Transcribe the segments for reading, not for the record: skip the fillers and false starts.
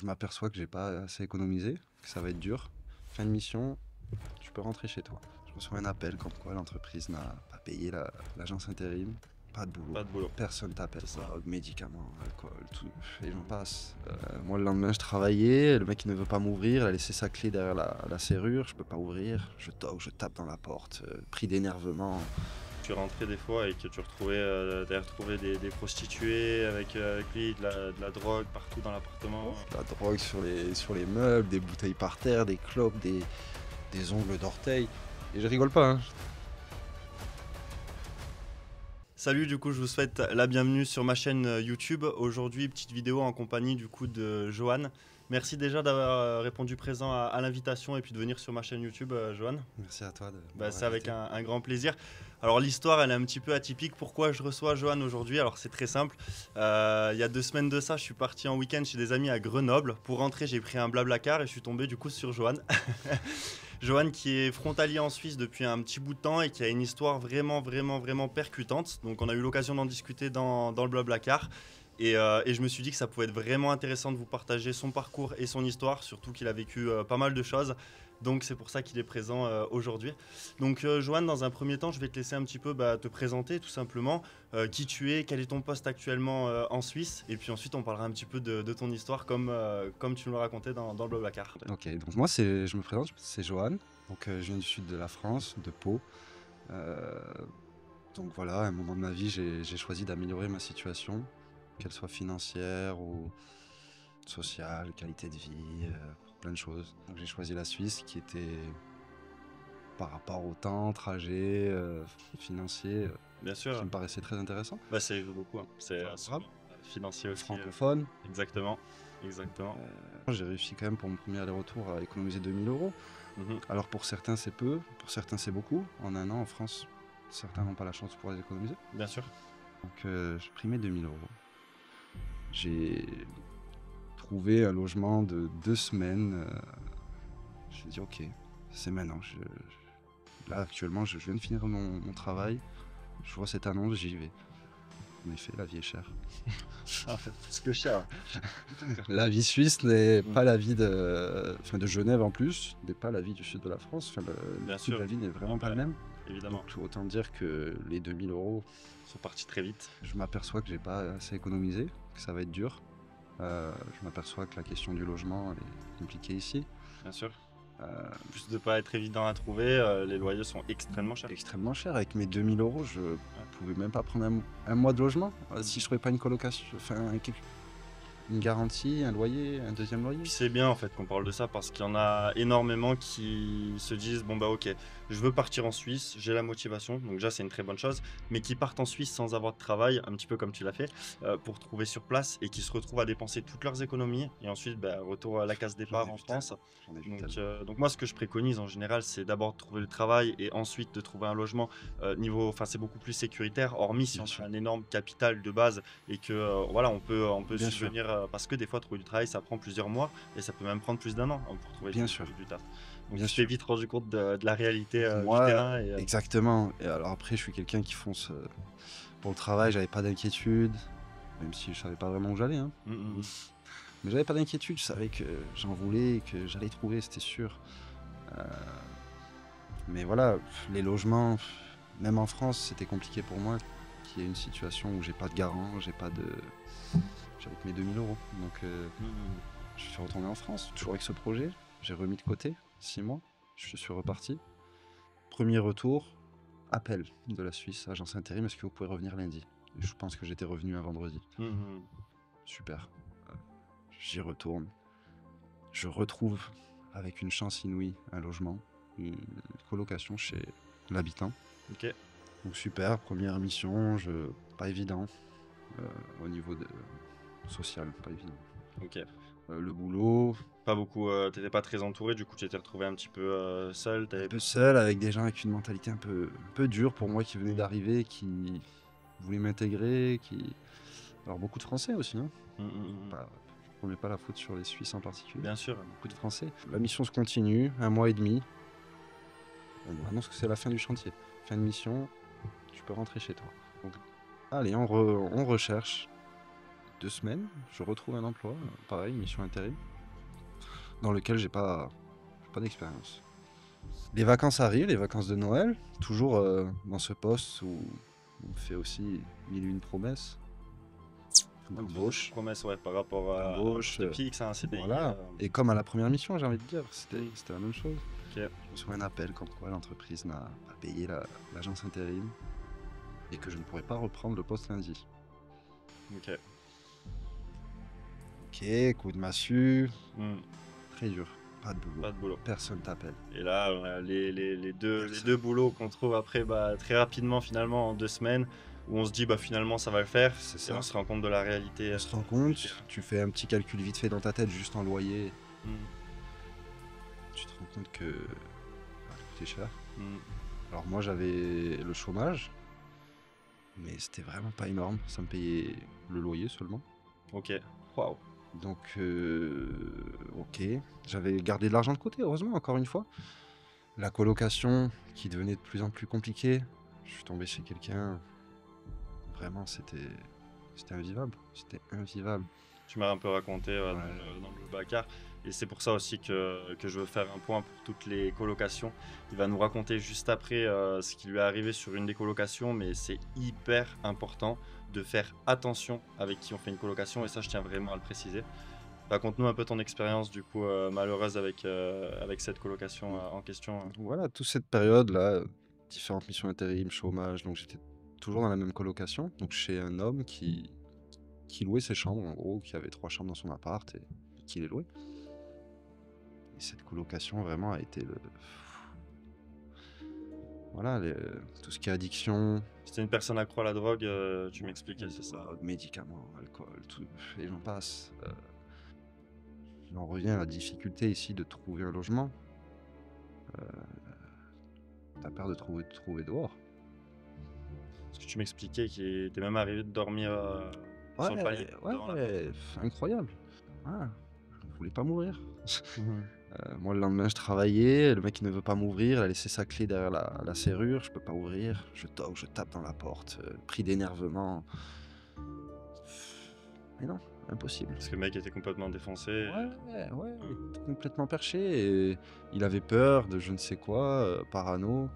Je m'aperçois que j'ai pas assez économisé, que ça va être dur. Fin de mission, tu peux rentrer chez toi. Je reçois un appel comme quoi l'entreprise n'a pas payé l'agence intérim. Pas de boulot. Pas de boulot. Personne t'appelle. C'est ça. Drogue, médicaments, alcool, tout. Et j'en passe. Moi, le lendemain, je travaillais. Le mec, il ne veut pas m'ouvrir. Il a laissé sa clé derrière la serrure. Je peux pas ouvrir. Je toque, je tape dans la porte. Pris d'énervement. Tu rentrais des fois et que tu retrouvais, t'avais retrouvé des prostituées avec lui, de la drogue partout dans l'appartement. La drogue sur les meubles, des bouteilles par terre, des clopes, des ongles d'orteil. Et je rigole pas, hein. Salut, du coup, je vous souhaite la bienvenue sur ma chaîne YouTube. Aujourd'hui, petite vidéo en compagnie du coup de Johan. Merci déjà d'avoir répondu présent à l'invitation et puis de venir sur ma chaîne YouTube, Johan. Merci à toi de C'est m'avoir avec invité. un grand plaisir. Alors l'histoire, elle est un petit peu atypique. Pourquoi je reçois Johan aujourd'hui? Alors c'est très simple. Il y a 2 semaines de ça, je suis parti en week-end chez des amis à Grenoble. Pour rentrer, j'ai pris un Blablacar et je suis tombé du coup sur Johan. Johan qui est frontalier en Suisse depuis un petit bout de temps et qui a une histoire vraiment percutante. Donc on a eu l'occasion d'en discuter dans le Blablacar. Et je me suis dit que ça pouvait être vraiment intéressant de vous partager son parcours et son histoire, surtout qu'il a vécu pas mal de choses. Donc c'est pour ça qu'il est présent aujourd'hui. Donc Johan, dans un premier temps, je vais te laisser un petit peu te présenter tout simplement. Qui tu es, quel est ton poste actuellement en Suisse. Et puis ensuite on parlera un petit peu de ton histoire comme tu nous l'as raconté dans le Blablacar. Ok, donc moi je me présente, c'est Johan. Donc je viens du sud de la France, de Pau. Euh, donc voilà, à un moment de ma vie, j'ai choisi d'améliorer ma situation, qu'elle soit financière ou sociale, qualité de vie, plein de choses. Donc j'ai choisi la Suisse qui était par rapport au temps, trajet, financier, Bien qui sûr, me paraissait très intéressant. ça joue beaucoup, hein. C'est Favorable, financier aussi. francophone. Exactement, exactement. J'ai réussi quand même pour mon premier aller-retour à économiser 2 000 euros. Mhm. Alors pour certains c'est peu, pour certains c'est beaucoup. En un an en France, certains n'ont pas la chance de pouvoir les économiser. Bien sûr. Donc j'ai pris mes 2 000 euros. J'ai trouvé un logement de 2 semaines. Je me suis dit ok, c'est maintenant. Là actuellement je viens de finir mon travail. Je vois cette annonce, j'y vais. En effet, la vie est chère. Plus que cher. La vie suisse n'est pas la vie de Genève en plus, n'est pas la vie du sud de la France. Enfin, le Bien coût de sûr. la vie n'est vraiment pas le même. Évidemment. Donc autant dire que les 2 000 euros, Ils sont partis très vite. je m'aperçois que j'ai pas assez économisé, que ça va être dur. Je m'aperçois que la question du logement elle est compliquée ici. Bien sûr. Euh, En plus de ne pas être évident à trouver, les loyers sont extrêmement chers. Extrêmement cher. Avec mes 2 000 euros, je pouvais même pas prendre un mois de logement. Si je trouvais pas une colocation, enfin une garantie, un loyer, un deuxième loyer. Puis c'est bien en fait qu'on parle de ça parce qu'il y en a énormément qui se disent bon bah ok, je veux partir en Suisse, j'ai la motivation, donc déjà c'est une très bonne chose, mais qui partent en Suisse sans avoir de travail, un petit peu comme tu l'as fait, pour trouver sur place et qui se retrouvent à dépenser toutes leurs économies et ensuite retour à la case départ en France. J'en ai vu tellement. Donc moi ce que je préconise en général c'est d'abord de trouver le travail et ensuite de trouver un logement enfin c'est beaucoup plus sécuritaire, hormis si Bien on sûr. a un énorme capital de base et que voilà on peut Bien sûr. subvenir parce que des fois trouver du travail ça prend plusieurs mois et ça peut même prendre plus d'1 an hein, pour trouver Bien sûr. du taf. Donc Bien tu t'es sûr. vite rendu compte de la réalité du Moi, terrain et exactement. Et alors après, je suis quelqu'un qui fonce pour le travail. J'avais pas d'inquiétude, même si je savais pas vraiment où j'allais, hein. Mais j'avais pas d'inquiétude. Je savais que j'en voulais, et que j'allais trouver, c'était sûr. Euh, mais voilà, les logements, même en France, c'était compliqué pour moi. Qu'il y ait une situation où j'ai pas de garant, j'ai pas de, j'avais que mes 2 000 euros. Donc je suis retourné en France, toujours avec ce projet. J'ai remis de côté 6 mois. Je suis reparti. Premier retour, appel de la Suisse, agence intérim, est-ce que vous pouvez revenir lundi? Je pense que j'étais revenu un vendredi. Super. J'y retourne. Je retrouve, avec une chance inouïe, un logement, une colocation chez l'habitant. Ok. Donc super, première mission, pas évident. Au niveau social, pas évident. Ok. Le boulot, Pas beaucoup, t'étais pas très entouré, du coup tu t'es retrouvé un petit peu seul. un peu seul, avec des gens avec une mentalité un peu dure pour moi qui venaient d'arriver, qui voulaient m'intégrer, Alors beaucoup de Français aussi, hein. Je ne remets pas la faute sur les Suisses en particulier. Bien sûr. Beaucoup de Français. La mission se continue, 1 mois et demi. On nous annonce que c'est la fin du chantier. Fin de mission, tu peux rentrer chez toi. Donc, allez, on recherche. 2 semaines, je retrouve un emploi, pareil, mission intérim, dans lequel j'ai pas d'expérience. Les vacances arrivent, les vacances de Noël, toujours dans ce poste où on me fait aussi mille et une promesses. Embauche. Promesse, ouais, par rapport à Embauche, fixe, à un CDI. voilà. Et comme à la première mission, j'ai envie de dire, c'était la même chose. Ok. Je reçois un appel comme quoi l'entreprise n'a pas payé l'agence intérim et que je ne pourrais pas reprendre le poste lundi. Ok. Ok, coup de massue, Hmm. très dur, pas de boulot. Pas de boulot. Personne t'appelle. Et là, les deux boulots qu'on trouve après très rapidement, finalement, en 2 semaines, où on se dit, finalement, ça va le faire. C'est Et ça. on se rend compte de la réalité. On se rend compte, tu fais un petit calcul vite fait dans ta tête, juste en loyer, Hmm. tu te rends compte que ça va te coûter cher. Hmm. Alors moi j'avais le chômage, mais c'était vraiment pas énorme, ça me payait le loyer seulement. Ok. Waouh. Donc ok, j'avais gardé de l'argent de côté, heureusement, encore une fois. La colocation qui devenait de plus en plus compliquée, je suis tombé chez quelqu'un, vraiment c'était invivable, c'était invivable. Tu m'as un peu raconté dans le Bacar. Et c'est pour ça aussi que je veux faire un point pour toutes les colocations. Il va nous raconter juste après ce qui lui est arrivé sur une des colocations, mais c'est hyper important de faire attention avec qui on fait une colocation, et ça je tiens vraiment à le préciser. Raconte-nous un peu ton expérience du coup malheureuse avec cette colocation en question. Voilà, toute cette période-là, différentes missions intérim, chômage, donc j'étais toujours dans la même colocation, donc chez un homme qui louait ses chambres, en gros, qui avait 3 chambres dans son appart et qui les louait. Et cette colocation vraiment a été voilà, tout ce qui est addiction. C'était une personne accro à la drogue, tu m'expliquais, c'est ça? Médicaments, alcool, tout, et j'en passe. J'en reviens à la difficulté ici de trouver un logement. T'as peur de trouver dehors. Parce que tu m'expliquais qu'il était même arrivé de dormir sur le palier. Ouais, incroyable. Ah, je voulais pas mourir. Moi, le lendemain, je travaillais, le mec il ne veut pas m'ouvrir, il a laissé sa clé derrière la serrure, je peux pas ouvrir, je toque, je tape dans la porte, pris d'énervement. Mais non, impossible. Parce que le mec était complètement défoncé. Ouais, il était complètement perché, et il avait peur de je ne sais quoi, parano.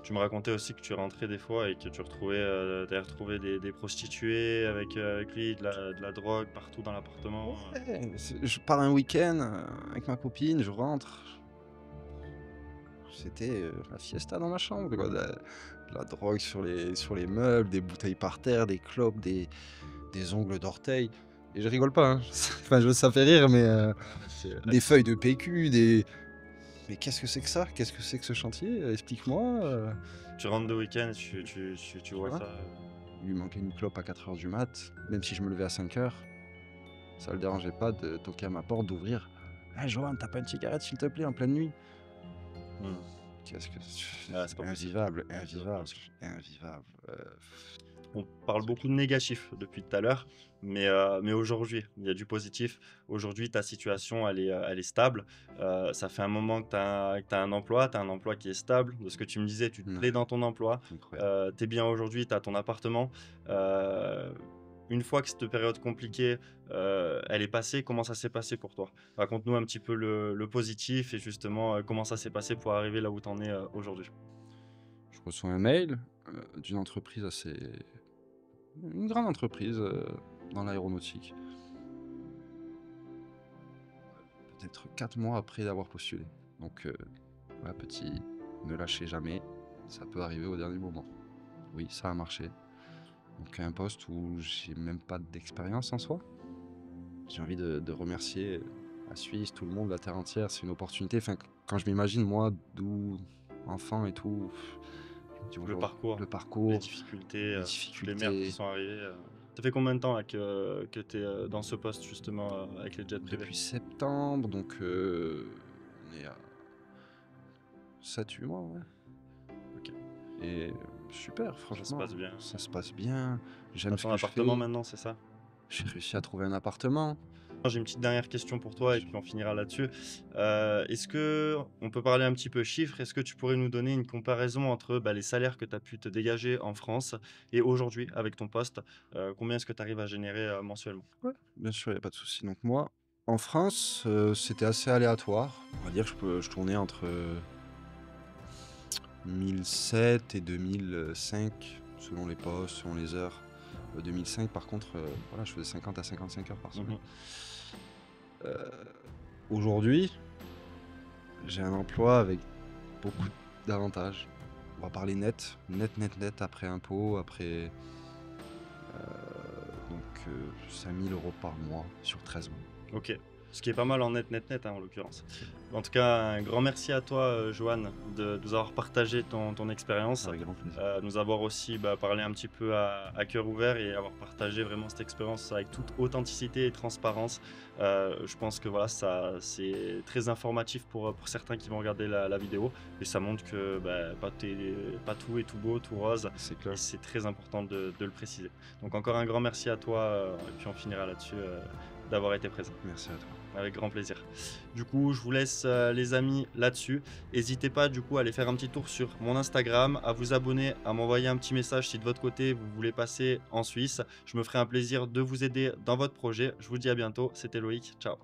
Tu me racontais aussi que tu rentrais des fois et que tu t'avais retrouvé des prostituées avec lui, de la drogue partout dans l'appartement. Ouais, je pars un week-end avec ma copine, je rentre. C'était la fiesta dans ma chambre, quoi. De la drogue sur les meubles, des bouteilles par terre, des clopes, des ongles d'orteil. Et je rigole pas, hein. Enfin, ça fait rire, mais des feuilles de PQ, Mais qu'est-ce que c'est que ça? Qu'est-ce que c'est que ce chantier? Explique-moi. Tu rentres de week-end, tu vois vois, ça. Il lui manquait une clope à 4h du mat, même si je me levais à 5h. Ça le dérangeait pas de toquer à ma porte, d'ouvrir. Hey, Johan, t'as pas une cigarette s'il te plaît en pleine nuit? Qu'est-ce que c'est pas possible. invivable. On parle beaucoup de négatif depuis tout à l'heure, mais aujourd'hui, il y a du positif. Aujourd'hui, ta situation, elle est stable. Ça fait un moment que tu as un emploi, tu as un emploi qui est stable. De ce que tu me disais, tu te plais dans ton emploi. Tu es bien aujourd'hui, tu as ton appartement. Une fois que cette période compliquée, elle est passée, comment ça s'est passé pour toi? Raconte-nous un petit peu le positif et justement comment ça s'est passé pour arriver là où tu en es aujourd'hui. Je reçois un mail d'une entreprise une grande entreprise dans l'aéronautique. Peut-être 4 mois après d'avoir postulé. Donc, voilà, petit, ne lâchez jamais, ça peut arriver au dernier moment. Oui, ça a marché. Donc, un poste où j'ai même pas d'expérience en soi. J'ai envie de remercier la Suisse, tout le monde, la terre entière. C'est une opportunité. Enfin, quand je m'imagine, moi, d'où enfant et tout. Le parcours, les difficultés, les merdes qui sont arrivées. Ça fait combien de temps là, que tu es dans ce poste justement avec les jets privés? Depuis septembre, donc on est à 7-8 mois, ouais. Ok. Et super, franchement. Ça se passe bien. Ça se passe bien. J'aime ce ton que je fais. appartement maintenant, c'est ça? J'ai réussi à trouver un appartement. J'ai une petite dernière question pour toi et puis on finira là-dessus. Est-ce que on peut parler un petit peu chiffres? Est-ce que tu pourrais nous donner une comparaison entre les salaires que tu as pu te dégager en France et aujourd'hui avec ton poste? Combien est-ce que tu arrives à générer mensuellement? Ouais, bien sûr, il y a pas de souci. Donc moi, en France, c'était assez aléatoire. On va dire que je tournais entre 1007 et 2005 selon les postes, selon les heures. 2005 par contre, voilà, je faisais 50 à 55 heures par semaine. Mhm. Heu, Aujourd'hui, j'ai un emploi avec beaucoup d'avantages. On va parler net après impôts, après, donc 5 000 € par mois sur 13 mois. Ok. Ce qui est pas mal en net, hein, en l'occurrence. En tout cas, un grand merci à toi, Johan, de nous avoir partagé ton expérience, Avec grand plaisir. nous avoir aussi parlé un petit peu à cœur ouvert et avoir partagé vraiment cette expérience avec toute authenticité et transparence. Je pense que voilà, ça, c'est très informatif pour certains qui vont regarder la vidéo et ça montre que pas tout est tout beau, tout rose. C'est Et clair. c'est très important de le préciser. Donc encore un grand merci à toi et puis on finira là-dessus d'avoir été présent. Merci à toi. Avec grand plaisir. Du coup, je vous laisse les amis là-dessus. N'hésitez pas du coup à aller faire un petit tour sur mon Instagram, à vous abonner, à m'envoyer un petit message si de votre côté vous voulez passer en Suisse. Je me ferai un plaisir de vous aider dans votre projet. Je vous dis à bientôt. C'était Loïc. Ciao.